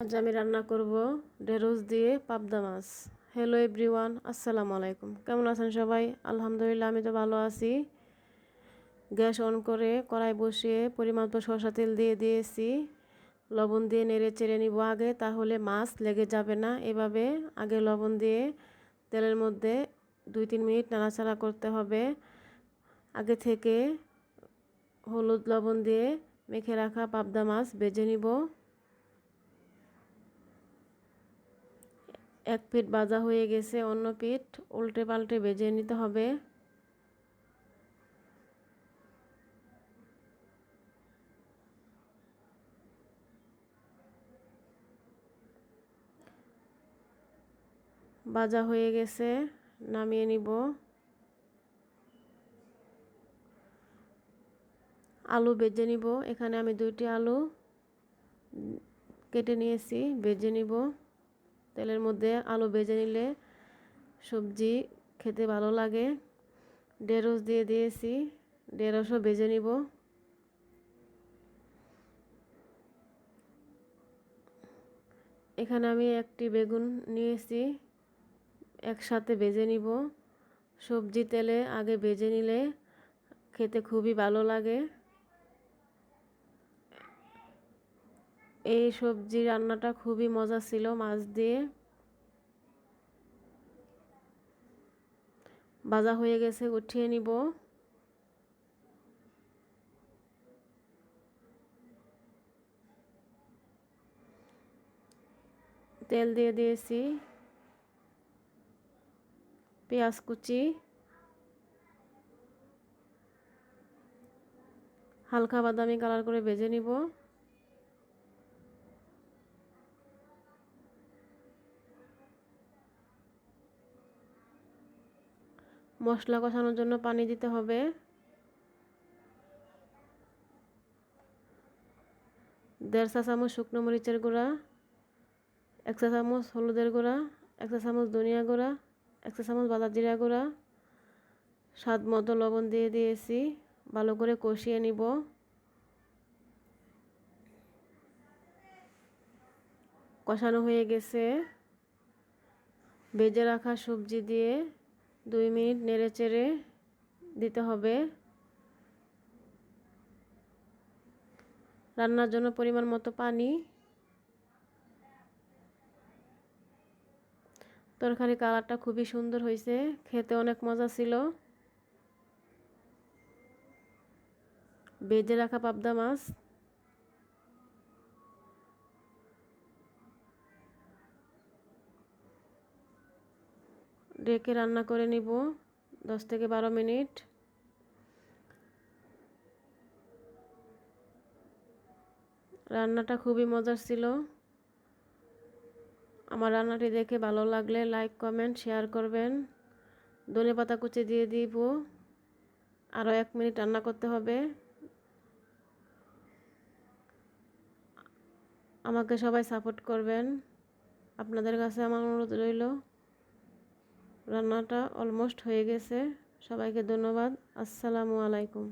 আজ আমি রান্না করব ঢেঁড়স দিয়ে পাবদা মাছ। হ্যালো এভরিওয়ান, আসসালামু আলাইকুম। কেমন আছেন সবাই? আলহামদুলিল্লাহ, আমি তো ভালো আছি। গ্যাস অন করে কড়াই বসিয়ে পরিমাণ মতো সরষা তেল দিয়ে দিয়েছি। লবণ দিয়ে নেড়ে চেড়ে নিব আগে, তাহলে মাছ লেগে যাবে না। এভাবে আগে লবণ দিয়ে তেলের মধ্যে 2-3 মিনিট নাড়াচাড়া করতে হবে। আগে থেকে হলুদ লবণ দিয়ে মেখে রাখা পাবদা মাছ ভেজে নিব। এক পিঠ ভাজা হয়ে গেছে, অন্য পিঠ উল্টে পাল্টে ভেজে নিতে হবে। ভাজা হয়ে গেছে, নামিয়ে নিব। আলু ভেজে নিব। এখানে আমি 2টি আলু কেটে নিয়েছি, ভেজে নিব। তেলের মধ্যে আলু ভেজে নিলে সবজি খেতে ভালো লাগে। ঢেঁড়স দিয়ে দিয়েছি, ঢেঁড়সও ভেজে নিব। এখানে আমি একটি বেগুন নিয়েছি, একসাথে ভেজে নিব। সবজি তেলে আগে ভেজে নিলে খেতে খুবই ভালো লাগে। এই সবজি রান্নাটা খুবই মজা ছিল মাছ দিয়ে। ভাজা হয়ে গেছে, উঠিয়ে নিব। তেল দিয়ে দিয়েছি, পেঁয়াজ কুচি, হালকা বাদামি কালার করে ভেজে নিব। মশলা কষানোর জন্য পানি দিতে হবে। 1.5 চা চামচ শুকনো মরিচের গুঁড়া, 1 চা চামচ হলুদের গুঁড়া, 1 চা চামচ ধনিয়া গুঁড়া, 1 চা চামচ ভাজা জিরা গুঁড়া, স্বাদ মতো লবণ দিয়ে দিয়েছি। ভালো করে কষিয়ে নিব। কষানো হয়ে গেছে, ভেজে রাখা সবজি দিয়ে 2 মিনিট নেড়ে চেড়ে দিতে হবে। রান্নার জন্য পরিমাণ মতো পানি। তরকারি কালারটা খুবই সুন্দর হয়েছে, খেতে অনেক মজা ছিল। ভেজে রাখা পাবদা মাছ ঢেকে রান্না করে নিব 10 থেকে 12 মিনিট। রান্নাটা খুবই মজার ছিল। আমার রান্নাটি দেখে ভালো লাগলে লাইক কমেন্ট শেয়ার করবেন। ধনেপাতা কুচি দিয়ে দিব। আরও 1 মিনিট রান্না করতে হবে। আমাকে সবাই সাপোর্ট করবেন, আপনাদের কাছে আমার অনুরোধ রইল। রান্নাটা অলমোস্ট হয়ে গেছে। সবাইকে ধন্যবাদ। আসসালামু আলাইকুম।